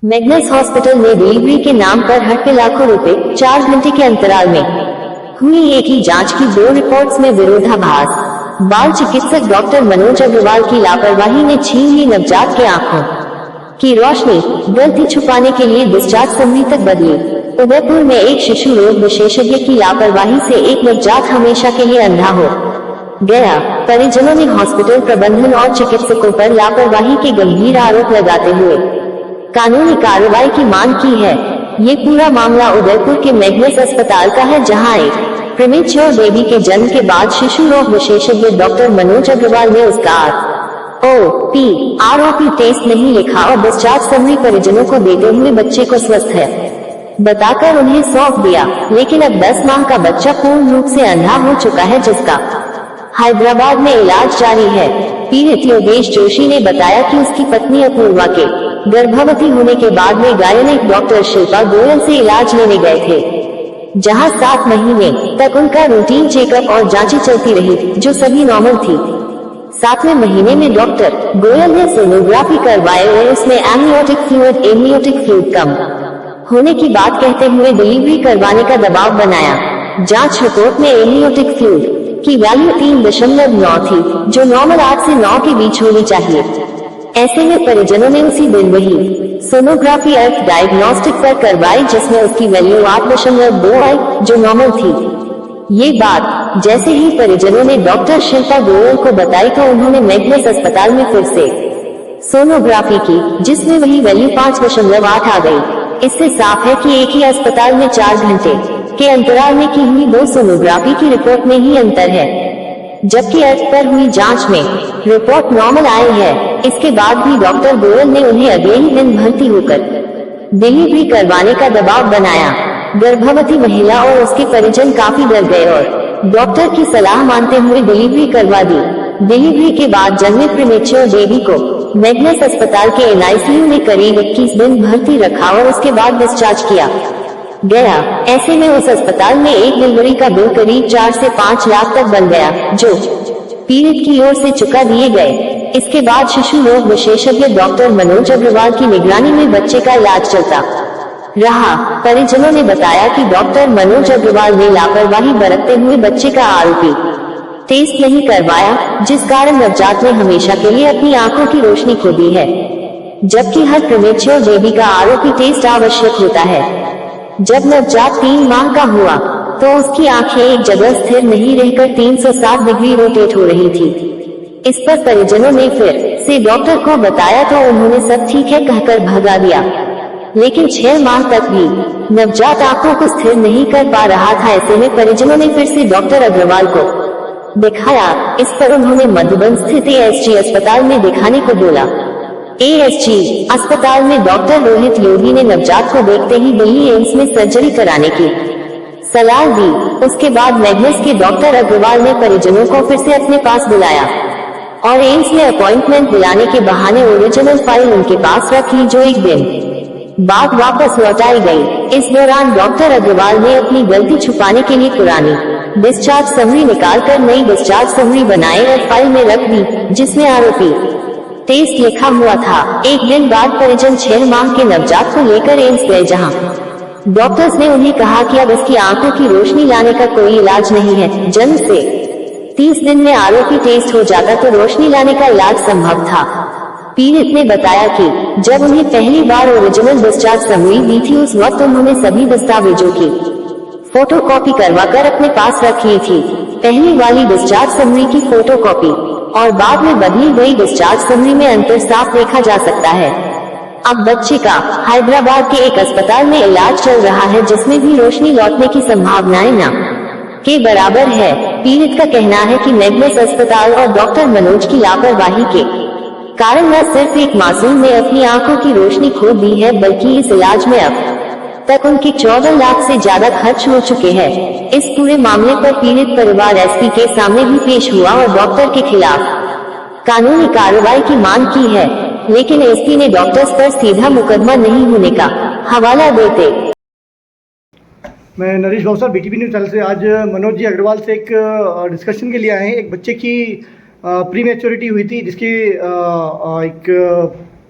Magnus hospital में delivery के नाम पर हड़पे लाखों रुपए, 4 घंटे के अंतराल में हुई एक ही जांच की 2 रिपोर्ट्स में विरोधाभास। बाल चिकित्सक डॉक्टर मनोज अग्रवाल की लापरवाही ने छीन ली नवजात के आंखों की रोशनी, गलती छुपाने के लिए डिस्चार्ज समरी तक बदली। उदयपुर में एक शिशु रोग विशेषज्ञ की लापरवाही से एक नवजात हमेशा के लिए अंधा हो गया। परिजनों ने हॉस्पिटल प्रबंधन और चिकित्सकों पर लापरवाही के गंभीर आरोप लगाते हुए कानूनी कार्रवाई की मांग की है। ये पूरा मामला उदयपुर के मैग्नस अस्पताल का है, जहां एक प्रीमेच्योर बेबी के जन्म के बाद शिशु रोग विशेषज्ञ डॉक्टर मनोज अग्रवाल ने उसका आरओपी टेस्ट नहीं लिखा और डिस्चार्ज समरी परिजनों को देते हुए बच्चे को स्वस्थ है बताकर उन्हें सौंप दिया। लेकिन अब 10 माह का बच्चा पूर्ण रूप से अंधा हो चुका है, जिसका हैदराबाद में इलाज जारी है। पीड़ित योगेश जोशी ने बताया कि उसकी पत्नी अपूर्वा के गर्भवती होने के बाद वे गायनिक डॉक्टर शिल्पा गोयल से इलाज लेने गए थे, जहां 7 महीने तक उनका रूटीन चेकअप और जांचें चलती रही, जो सभी नॉर्मल थी। 7वें महीने में डॉक्टर गोयल ने सोनोग्राफी करवाई और उसमें एमनियोटिक फ्लूइड कम होने की बात कहते हुए डिलीवरी करवाने का दबाव बनाया। जांच रिपोर्ट में एमनियोटिक फ्लूइड की वैल्यू 3.9 थी, जो नॉर्मल 8 से 9 के बीच होनी चाहिए। ऐसे में परिजनों ने उसी दिन वही सोनोग्राफी अर्थ डायग्नोस्टिक पर करवाई, जिसमें उसकी वैल्यू 8.2 आई, जो नॉर्मल थी। ये बात जैसे ही परिजनों ने डॉक्टर शिल्पा गोयल को बताई तो उन्होंने मैग्नस अस्पताल में फिर से सोनोग्राफी की, जिसमें वही वैल्यू 5.8 आ गई। इससे साफ है कि एक ही अस्पताल में 4 घंटे के अंतराल में की हुई 2 सोनोग्राफी की रिपोर्ट में ही अंतर है, जबकि अर्थ पर हुई जांच में रिपोर्ट नॉर्मल आई है। इसके बाद भी डॉक्टर गोयल ने उन्हें अगले ही दिन भर्ती होकर डिलीवरी करवाने का दबाव बनाया। गर्भवती महिला और उसके परिजन काफी डर गए और डॉक्टर की सलाह मानते हुए डिलीवरी करवा दी। डिलीवरी के बाद जन्मे प्रीमेच्योर बेबी को मैग्नस अस्पताल के एनआईसीयू में करीब 21 दिन भर्ती रखा और उसके बाद डिस्चार्ज किया गया। ऐसे में उस अस्पताल में एक डिलीवरी का बिल करीब 4 से 5 लाख तक बन गया, जो पीड़ित की ओर से चुका दिए गए। इसके बाद शिशु रोग विशेषज्ञ डॉक्टर मनोज अग्रवाल की निगरानी में बच्चे का इलाज चलता रहा। परिजनों ने बताया कि डॉक्टर मनोज अग्रवाल ने लापरवाही बरतते हुए बच्चे का आरओपी टेस्ट नहीं करवाया, जिस कारण नवजात ने हमेशा के लिए अपनी आंखों की रोशनी खो दी है, जबकि हर प्रीमेच्योर बेबी का आरओपी टेस्ट आवश्यक होता है। जब नवजात 3 माह का हुआ तो उसकी आंखें एक जगह स्थिर नहीं रहकर 360 डिग्री रोटेट हो रही थी। इस पर परिजनों ने फिर से डॉक्टर को बताया तो उन्होंने सब ठीक है कहकर भगा दिया। लेकिन 6 माह तक भी नवजात आंखों को स्थिर नहीं कर पा रहा था। ऐसे में परिजनों ने फिर से डॉक्टर अग्रवाल को दिखाया। इस पर उन्होंने मधुबन स्थित एएसजी अस्पताल में दिखाने को बोला। एएसजी अस्पताल में डॉक्टर रोहित योगी ने नवजात को देखते ही दिल्ली एम्स में सर्जरी कराने की सलाह दी। उसके बाद मैग्नस के डॉक्टर अग्रवाल ने परिजनों को फिर से अपने पास बुलाया और एम्स में अपॉइंटमेंट दिलाने के बहाने ओरिजिनल फाइल उनके पास रख ली, जो एक दिन बाद वापस लौटाई गई। इस दौरान डॉक्टर अग्रवाल ने अपनी गलती छुपाने के लिए पुरानी डिस्चार्ज समरी निकालकर नई डिस्चार्ज समरी बनाई और फाइल में रख दी, जिसमें आरओपी टेस्ट लिखा हुआ था। एक दिन बाद परिजन 6 माह के नवजात को लेकर एम्स गए, जहां डॉक्टर्स ने उन्हें कहा कि अब इसकी आंखों की रोशनी लाने का कोई इलाज नहीं है। जन्म से 30 दिन में आरओपी टेस्ट हो जाता तो रोशनी लाने का इलाज संभव था। पीड़ित ने बताया कि जब उन्हें पहली बार ओरिजिनल डिस्चार्ज समरी दी थी, उस वक्त उन्होंने सभी दस्तावेजों की फोटोकॉपी करवाकर अपने पास रख ली थी। पहली वाली डिस्चार्ज समरी की फोटोकॉपी और बाद में बदली गई डिस्चार्ज समरी में अंतर साफ देखा जा सकता है। अब बच्चे का हैदराबाद के एक अस्पताल में इलाज चल रहा है, जिसमें भी रोशनी लौटने की संभावनाएं न के बराबर है। पीड़ित का कहना है कि मैग्नस अस्पताल और डॉक्टर मनोज की लापरवाही के कारण न सिर्फ एक मासूम ने अपनी आंखों की रोशनी खो दी है, बल्कि इस इलाज में अब तक उनके 14 लाख से ज्यादा खर्च हो चुके हैं। इस पूरे मामले पर पीड़ित परिवार एसपी के सामने भी पेश हुआ और डॉक्टर के खिलाफ कानूनी कार्रवाई की मांग की है, लेकिन एसपी ने डॉक्टर्स पर सीधा मुकदमा नहीं होने का हवाला देते। मैं Naresh Bhavsar BTP news channel से आज मनोज जी अग्रवाल से एक डिस्कशन के लिए आए हैं। एक बच्चे की प्री मैच्योरिटी हुई थी, जिसकी एक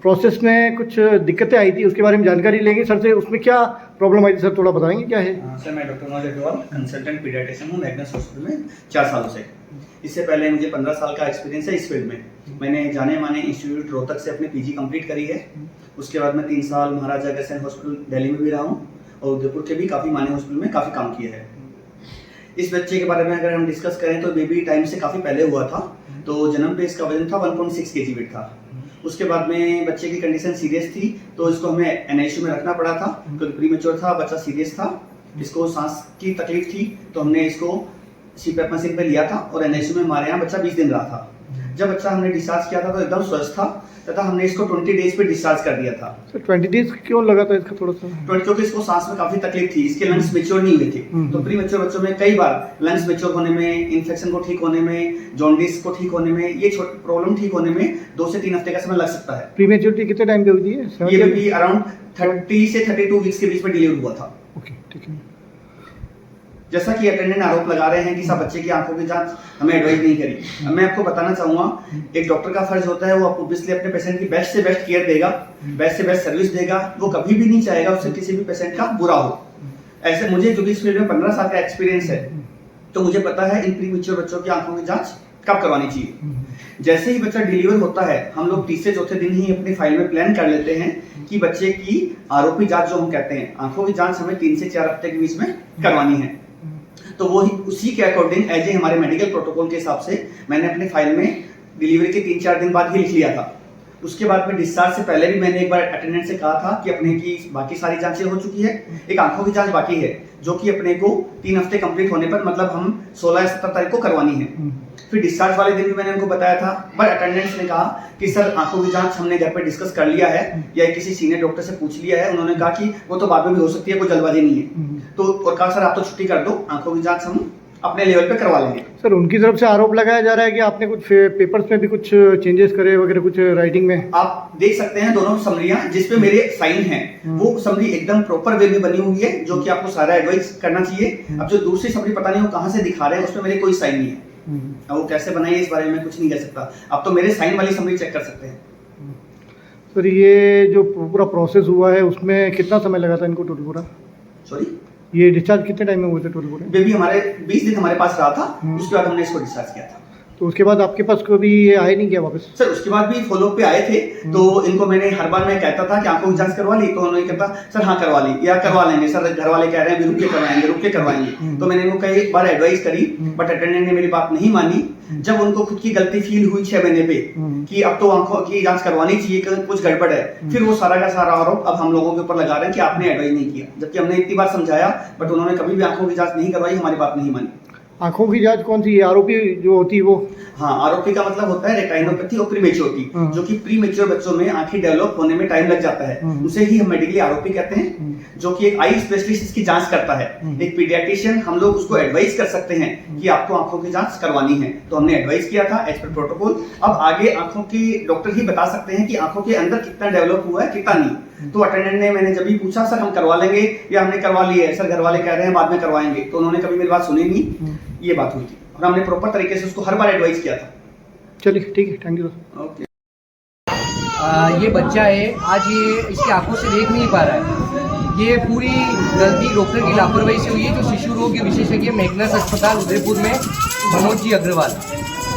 प्रोसेस में कुछ दिक्कतें आई थी, उसके बारे में जानकारी लेंगे सर से। उसमें क्या प्रॉब्लम आई थी सर, थोड़ा बताएंगे क्या है? सर मैं doctor Manoj Agrawal consultant paediatrician हूँ मैग्नस हॉस्पिटल में 4 सालों से। इससे पहले मुझे 15 साल का एक्सपीरियंस है इस फील्ड में। मैंने जाने माने इंस्टीट्यूट रोहतक से अपनी पीजी कंप्लीट करी है। उसके बाद मैं 3 साल महाराजा अग्रसेन हॉस्पिटल दिल्ली में भी रहा हूँ और उदयपुर के भी काफ़ी माने हॉस्पिटल में काफ़ी काम किया है। इस बच्चे के बारे में अगर हम डिस्कस करें तो बेबी टाइम से काफ़ी पहले हुआ था। तो जन्म पे इसका वजन था 1.6 kg वेट था। उसके बाद में बच्चे की कंडीशन सीरियस थी तो इसको हमें एनआईसीयू में रखना पड़ा था क्योंकि प्रीमेच्योर था, बच्चा सीरियस था, इसको सांस की तकलीफ थी। तो हमने इसको सीपैप मशीन पे लिया था और एनआईसीयू में हमारे यहाँ बच्चा 20 दिन रहा था। जब बच्चा हमने डिस्चार्ज किया था तो एकदम स्वस्थ था तथा हमने इसको 20 डेज पे डिस्चार्ज कर दिया था। सर 20 डेज क्यों लगा था इसका थोड़ा सा? क्योंकि इसको सांस में काफी तकलीफ थी, इसके लंग्स मेच्योर नहीं हुए थे। तो प्री मेच्योर बच्चों में कई बार लंग्स मेच्योर होने में, इन्फेक्शन को ठीक होने में, जॉन्डिस को ठीक होने में, ये छोटी प्रॉब्लम ठीक होने में 2 से 3 हफ्ते का समय लग सकता है। प्रीमेच्योरिटी कितने टाइम पे हुई थी? ये भी अराउंड 30 से 32 वीक्स के बीच में डिलीवर हुआ था। ओके, ठीक है। जैसा कि अटेंडेंट आरोप लगा रहे हैं कि सब बच्चे की आंखों की जांच हमें एडवाइस नहीं करी। मैं आपको बताना चाहूंगा, एक डॉक्टर का फर्ज होता है वो ऑब्वियसली अपने पेशेंट की बेस्ट से बेस्ट केयर देगा, बेस्ट से बेस्ट सर्विस देगा। वो कभी भी नहीं चाहेगा उससे किसी भी पेशेंट का बुरा हो। ऐसे मुझे जो भी इस फील्ड में 15 साल का एक्सपीरियंस है तो मुझे पता है इन प्रीमेच्योर बच्चों की आंखों की जांच कब करवानी चाहिए। जैसे ही बच्चा डिलीवर होता है हम लोग तीसरे चौथे दिन ही अपनी फाइल में प्लान कर लेते हैं कि बच्चे की आरोपी जांच जो हम कहते हैं, आंखों की जांच हमें 3 से 4 हफ्ते के बीच में करवानी है। तो वो उसी के अकॉर्डिंग एज ए हमारे मेडिकल प्रोटोकॉल के हिसाब से मैंने अपने फाइल में डिलीवरी के 3-4 दिन बाद ही लिख लिया था। उसके बाद में डिस्चार्ज से पहले भी मैंने एक बार अटेंडेंट से कहा था कि अपने की बाकी सारी जांचें हो चुकी है, एक आंखों की जांच बाकी है जो कि अपने को 3 हफ्ते कंप्लीट होने पर मतलब हम 16 या 17 तारीख को करवानी है। फिर डिस्चार्ज वाले दिन भी मैंने उनको बताया था, पर अटेंडेंट्स ने कहा कि सर आंखों की जांच हमने घर पे डिस्कस कर लिया है या किसी सीनियर डॉक्टर से पूछ लिया है। उन्होंने कहा कि वो तो बाद में भी हो सकती है, कोई जल्दबाजी नहीं है। तो और कहा सर आप तो छुट्टी कर दो, आंखों की जांच हम अपने लेवल पे करवा लेंगे। सर उनकी तरफ से आरोप लगाया जा रहा है कि आपने कुछ पेपर्स में भी कुछ चेंजेस करे वगैरह, कुछ राइटिंग में। आप देख सकते हैं दोनों समरियां जिसपे मेरे साइन हैं, वो समरी एकदम प्रॉपर वे में बनी हुई है जो कि आपको सारा एडवाइस करना चाहिए। अब जो दूसरी समरी पता नहीं वो कहां से दिखा रहे हैं, उसमें मेरे कोई साइन नहीं है। अब वो कैसे बनाई है इस बारे में कुछ नहीं कह सकता। अब तो मेरे साइन वाली समरी चेक कर सकते हैं। सर ये जो पूरा प्रोसेस हुआ है उसमें कितना समय लगा था इनको टोटल पूरा? सॉरी, ये डिस्चार्ज कितने टाइम में हुए थे टोटल पूरे? बेबी हमारे 20 दिन हमारे पास रहा था, उसके बाद हमने इसको डिस्चार्ज किया था। तो उसके बाद आपके पास कभी ये आए नहीं क्या वापस? सर उसके बाद भी फॉलो अप पे आए थे तो इनको मैंने हर बार मैं कहता था कि आंखों की जांच करवा ली, तो उन्होंने कहता सर हाँ करवा ली या करवा लेंगे सर, घर वाले कह रहे हैं रुक के करवाएंगे। तो मैंने इनको कई बार एडवाइस करी बट अटेंडेंट ने मेरी बात नहीं मानी। जब उनको खुद की गलती फील हुई 6 महीने पे कि अब तो आंखों की जांच करवानी चाहिए, कुछ गड़बड़ है, फिर वो सारा का सारा आरोप अब हम लोगों के ऊपर लगा रहे हैं कि आपने एडवाइस नहीं किया, जबकि हमने इतनी बार समझाया बट उन्होंने कभी भी आंखों की जांच नहीं करवाई, हमारी बात नहीं मानी। आंखों की जांच कौन सी? आरोपी जो होती है वो? हाँ, आरोपी का मतलब होता है रेटाइनोपैथी और प्रीमेच्योरिटी, जो कि प्रीमेच्योर बच्चों में आंखें डेवलप होने में टाइम लग जाता है, उसे ही हम मेडिकली आरोपी कहते हैं। जो कि एक आई स्पेशलिस्ट इसकी जांच करता है। एक पीडियाट्रिशियन हम लोग उसको एडवाइस कर सकते हैं कि आपको आंखों की जांच करवानी है, तो हमने एडवाइस किया था एज पर प्रोटोकॉल। अब आगे आंखों की डॉक्टर ही बता सकते हैं कि आंखों के अंदर कितना डेवलप हुआ है कितना नहीं। तो अटेंडेंट ने मैंने जब भी पूछा सर हम करवा लेंगे या हमने करवा ली है, सर घर वाले कह रहे हैं बाद में करवाएंगे, तो उन्होंने कभी मेरी बात सुनी नहीं। ये बात हुई थी और हमने प्रॉपर तरीके से उसको हर बार एडवाइस किया था। चलिए ठीक है, थैंक यू। ओके। ये बच्चा है, आज ये इसकी आंखों से देख नहीं पा रहा है। ये पूरी गलती डॉक्टर की लापरवाही से हुई है, जो शिशु रोग विशेषज्ञ मैग्नस अस्पताल उदयपुर में मनोज जी अग्रवाल।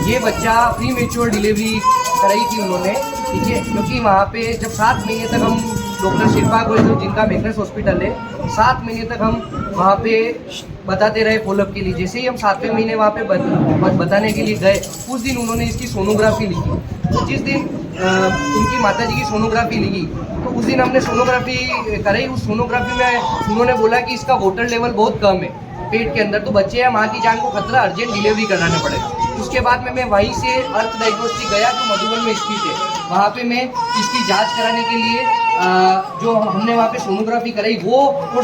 ये बच्चा प्री मेच्योर डिलीवरी कराई थी उन्होंने, ठीक है, क्योंकि वहाँ पे जब 7 महीने तक हम डॉक्टर शिल्पा को जिनका मैग्नस हॉस्पिटल है, 7 महीने तक हम वहाँ पे बताते रहे फॉलोअप के लिए। जैसे ही हम 7वें महीने वहाँ पे बताने के लिए गए, उस दिन उन्होंने इसकी सोनोग्राफी लिखी। तो जिस दिन इनकी माताजी की सोनोग्राफी लिखी तो उस दिन हमने सोनोग्राफी कराई। उस सोनोग्राफी में उन्होंने बोला कि इसका वाटर लेवल बहुत कम है पेट के अंदर, तो बच्चे या माँ की जान को खतरा, अर्जेंट डिलीवरी कराना पड़ेगा। उसके बाद में मैं वहीं से अर्थ डायग्नोस्टिक गया जो मधुबन में स्थित है, वहाँ पे मैं इसकी जांच कराने के लिए जो हमने वहाँ पे सोनोग्राफी कराई वो और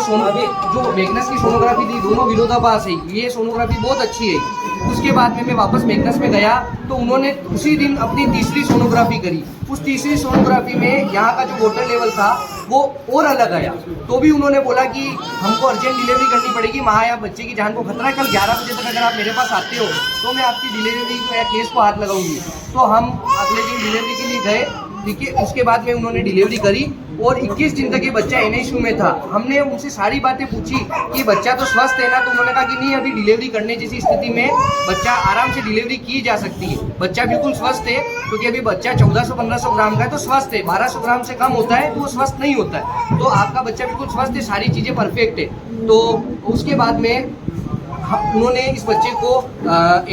जो मैग्नस की सोनोग्राफी थी दोनों विरोधाभास है। ये सोनोग्राफी बहुत अच्छी है। उसके बाद में मैं वापस मैग्नस में गया तो उन्होंने उसी दिन अपनी तीसरी सोनोग्राफी करी। उस तीसरी सोनोग्राफी में यहाँ का जो वाटर लेवल था वो और अलग आया, तो भी उन्होंने बोला कि हमको अर्जेंट डिलीवरी करनी पड़ेगी, माँ या बच्चे की जान को खतरा है, कल 11 बजे तक अगर आप मेरे पास आते हो तो मैं आपकी डिलीवरी या केस को हाथ लगाऊंगी। तो हम अगले दिन डिलीवरी के लिए गए ठीक है। उसके बाद में उन्होंने डिलीवरी करी और 21 दिन तक ये बच्चा NICU में था। हमने उनसे सारी बातें पूछी कि बच्चा तो स्वस्थ है ना, तो उन्होंने कहा कि नहीं, अभी डिलीवरी करने जैसी स्थिति में बच्चा आराम से डिलीवरी की जा सकती है, बच्चा बिल्कुल स्वस्थ है, क्योंकि अभी बच्चा 1400-1500 ग्राम का है तो स्वस्थ है, 1200 ग्राम से कम होता है तो वो स्वस्थ नहीं होता है। तो आपका बच्चा बिल्कुल स्वस्थ है, सारी चीज़ें परफेक्ट है। तो उसके बाद में उन्होंने इस बच्चे को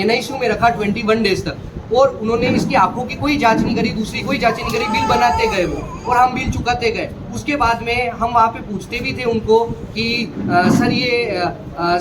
NICU में रखा 21 डेज तक, और उन्होंने इसकी आंखों की कोई जांच नहीं करी, दूसरी कोई जांच नहीं करी, बिल बनाते गए वो और हम बिल चुकाते गए। उसके बाद में हम वहाँ पे पूछते भी थे उनको कि सर ये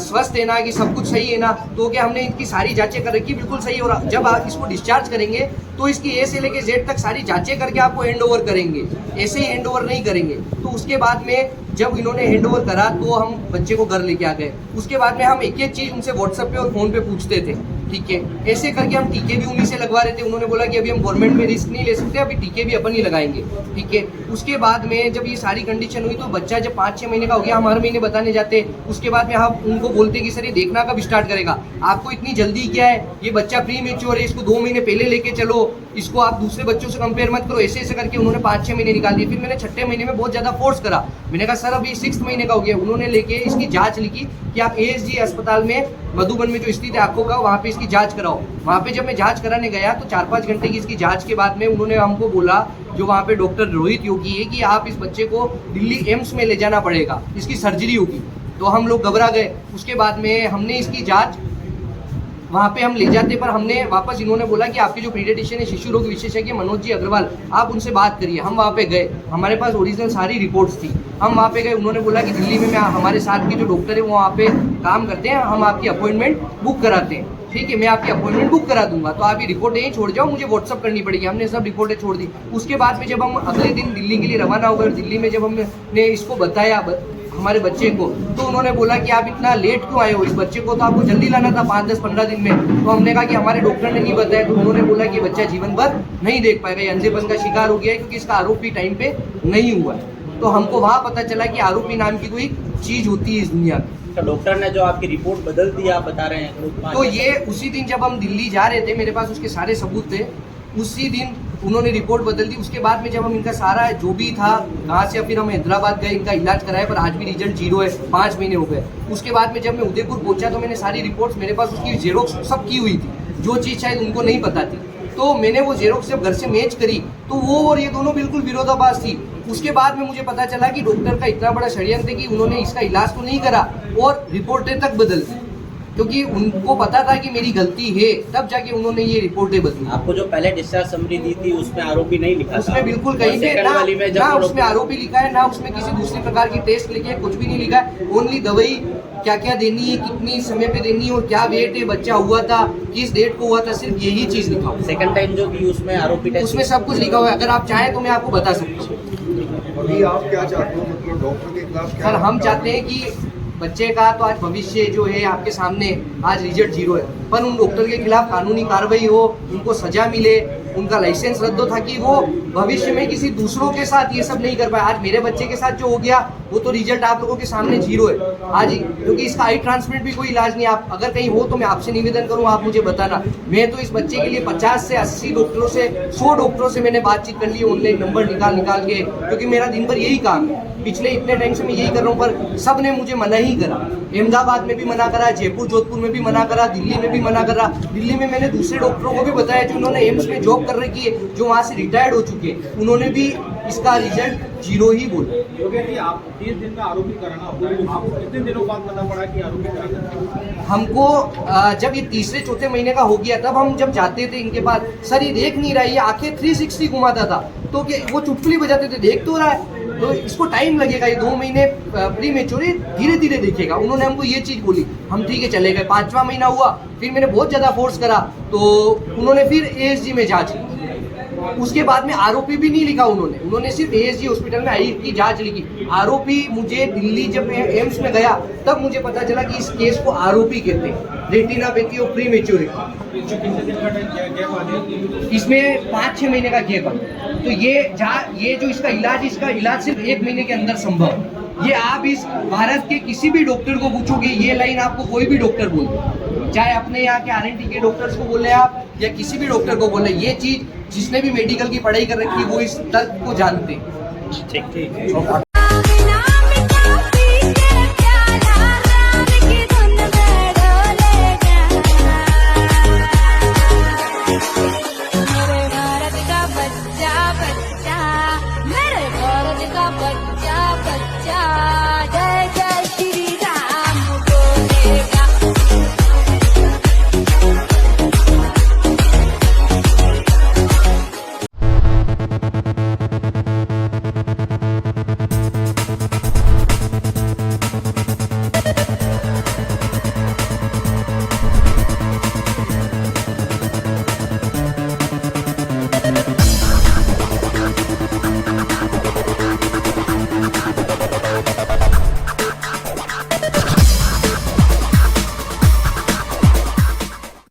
स्वस्थ है ना, कि सब कुछ सही है ना, तो क्या हमने इनकी सारी जांचें कर रखी, बिल्कुल सही है, और जब आप इसको डिस्चार्ज करेंगे तो इसकी A से लेके Z तक सारी जांचें करके आपको हैंड ओवर करेंगे, ऐसे ही हैंड ओवर नहीं करेंगे। तो उसके बाद में जब इन्होंने हैंड ओवर करा तो हम बच्चे को घर लेके आ गए। उसके बाद में हम एक एक चीज़ उनसे व्हाट्सएप पे और फ़ोन पे पूछते थे, ठीक है। ऐसे करके हम टीके भी उन्हीं से लगवा रहे थे। उन्होंने बोला कि अभी हम गवर्नमेंट में रिस्क नहीं ले सकते, अभी टीके भी अपन ही लगाएंगे, ठीक है। उसके बाद में जब ये सारी कंडीशन हुई तो बच्चा जब 5-6 महीने का हो गया, हम हर महीने बताने जाते। उसके बाद में हम उनको बोलते कि सर ये देखना कब स्टार्ट करेगा, आपको इतनी जल्दी क्या है, ये बच्चा प्री मैच्योर है, इसको 2 महीने पहले लेके चलो, इसको आप दूसरे बच्चों से कंपेयर मत करो। ऐसे ऐसे करके उन्होंने 5-6 महीने निकाल दिए। फिर मैंने 6ठे महीने में बहुत ज़्यादा फोर्स करा, मैंने कहा सर अभी 6 महीने का हो गया। उन्होंने लेके इसकी जांच लिखी कि आप ASG अस्पताल में मधुबन में जो स्थित है आंखों का, वहाँ पे इसकी जांच कराओ। वहाँ पे जब मैं जांच कराने गया तो 4-5 घंटे की इसकी जांच के बाद में उन्होंने हमको बोला, जो वहाँ पे डॉक्टर रोहित योगी है, कि आप इस बच्चे को दिल्ली एम्स में ले जाना पड़ेगा, इसकी सर्जरी होगी। तो हम लोग घबरा गए। उसके बाद में हमने इसकी जाँच वहाँ पे हम ले जाते, पर हमने वापस इन्होंने बोला कि आपके जो पीडियाट्रिशियन है, शिशु रोग विशेषज्ञ मनोज जी अग्रवाल, आप उनसे बात करिए। हम वहाँ पे गए, हमारे पास ओरिजिनल सारी रिपोर्ट्स थी। हम वहाँ पे गए, उन्होंने बोला कि दिल्ली में हमारे साथ के जो डॉक्टर है वो वहाँ पे काम करते हैं, हम आपकी अपॉइंटमेंट बुक कराते हैं, ठीक है, मैं आपकी अपॉइंटमेंट बुक करा दूंगा, तो आप ये रिपोर्ट यहीं छोड़ जाओ, मुझे व्हाट्सअप करनी पड़ेगी। हमने सब रिपोर्टें छोड़ दी। उसके बाद में जब हम अगले दिन दिल्ली के लिए रवाना हो गए, दिल्ली में जब हमने इसको बताया हमारे बच्चे को, तो उन्होंने बोला कि आप इतना लेट क्यों आए हो, इस बच्चे को तो आपको जल्दी लाना था 5-10-15 दिन में। तो हमने कहा कि हमारे डॉक्टर ने नहीं बताया। तो उन्होंने बोला कि बच्चा जीवन भर नहीं देख पाएगा, ये अंधेपन का शिकार हो गया है, क्योंकि इसका आरोपी टाइम पे नहीं हुआ है। तो हमको वहाँ पता चला कि आरोपी नाम की कोई चीज़ होती है इस दुनिया में। तो डॉक्टर ने जो आपकी रिपोर्ट बदल दी आप बता रहे हैं, तो ये उसी दिन जब हम दिल्ली जा रहे थे, मेरे पास उसके सारे सबूत थे, उसी दिन उन्होंने रिपोर्ट बदल दी। उसके बाद में जब हम इनका सारा जो भी था कहाँ से, फिर हम हैदराबाद गए, इनका इलाज कराया, पर आज भी रिजल्ट 0 है, 5 महीने हो गए। उसके बाद में जब मैं उदयपुर पहुंचा तो मैंने सारी रिपोर्ट्स, मेरे पास उसकी जेरोक्स सब की हुई थी, जो चीज़ शायद उनको नहीं पता थी। तो मैंने वो जेरोक्स जब घर से मैच करी तो वो और ये दोनों बिल्कुल विरोधाभास थी। उसके बाद में मुझे पता चला कि डॉक्टर का इतना बड़ा षड्यंत्र कि उन्होंने इसका इलाज तो नहीं करा और रिपोर्टें तक बदल दी, क्योंकि उनको पता था कि मेरी गलती है, तब जाके उन्होंने ये रिपोर्टें बदली। आपको जो पहले डिस्चार्ज समरी दी थी उसमें आरोपी नहीं लिखा था? उसमें बिल्कुल कहीं पे ना उसमें आरोपी लिखा है, ना उसमें किसी दूसरी प्रकार की टेस्ट लिखे है, कुछ भी नहीं लिखा है। ओनली दवाई क्या क्या देनी है, कितनी समय पे देनी है और क्या वेट है, बच्चा हुआ था किस डेट को हुआ था, सिर्फ यही चीज़ लिखा हुआ। सेकंड टाइम जो भी उसमें आरोपी टेस्ट, उसमें सब कुछ लिखा हुआ है। अगर आप चाहें तो मैं आपको बता सकता हूँ। अभी आप क्या चाहते हो, मतलब डॉक्टर के खिलाफ क्या? सर हम चाहते हैं कि बच्चे का तो आज भविष्य जो है आपके सामने, आज रिजल्ट 0 है, पर उन डॉक्टर के खिलाफ कानूनी कार्रवाई हो, उनको सजा मिले, उनका लाइसेंस रद्द हो, ताकि वो भविष्य में किसी दूसरों के साथ ये सब नहीं कर पाए। आज मेरे बच्चे के साथ जो हो गया वो तो रिजल्ट आप लोगों के सामने 0 है आज ही, क्योंकि इसका आई ट्रांसप्लांट भी कोई इलाज नहीं। आप अगर कहीं हो तो मैं आपसे निवेदन करूँ, आप मुझे बताना। मैं तो इस बच्चे के लिए 50 से 80 डॉक्टरों से, 100 डॉक्टरों से मैंने बातचीत कर ली, ऑनलाइन नंबर निकाल के, क्योंकि मेरा दिन भर यही काम है। पिछले इतने टाइम से मैं यही कर रहा हूँ, पर सब ने मुझे मना ही करा। अहमदाबाद में भी मना करा, जयपुर जोधपुर में भी मना करा, दिल्ली में भी मना करा। दिल्ली में मैंने दूसरे डॉक्टरों को भी बताया जो उन्होंने एम्स में जॉब कर रखी है, जो वहाँ से रिटायर्ड हो चुके हैं, उन्होंने भी इसका रिजल्ट 0 ही बोला। आप 30 दिन का आरोपी कराना, आपको कितने दिनों बाद पता पड़ा कि आरोपी कराना? हमको जब ये 3-4 महीने का हो गया, तब हम जब जाते थे इनके पास, सर ये देख नहीं रहा है, ये आंखें 360 घुमाता था, तो वो चुटकुली बजाते थे, देख तो रहा है, तो इसको टाइम लगेगा, ये 2 महीने प्री मैच्योर धीरे धीरे देखेगा। उन्होंने हमको ये चीज़ बोली, हम ठीक है चले गए। 5वां महीना हुआ, फिर मैंने बहुत ज़्यादा फोर्स करा, तो उन्होंने फिर ASG में जांच की। उसके बाद में आरोपी भी नहीं लिखा उन्होंने सिर्फ ASG हॉस्पिटल में आई की जांच लिखी। आरोपी मुझे दिल्ली जब मैं एम्स में गया तब मुझे पता चला कि इस केस को आरोपी कहते हैं, रेटिनापैथी और प्री मैच्योरिटी। इसमें 5-6 महीने का गैप है। तो ये जो इसका इलाज सिर्फ 1 महीने के अंदर संभव है। ये आप इस भारत के किसी भी डॉक्टर को पूछोगे, ये लाइन आपको कोई भी डॉक्टर बोल दे, चाहे अपने यहाँ के RNT के डॉक्टर्स को बोले आप या किसी भी डॉक्टर को बोले, ये चीज जिसने भी मेडिकल की पढ़ाई कर रखी है वो इस तर्क को जानते हैं। ठीक है।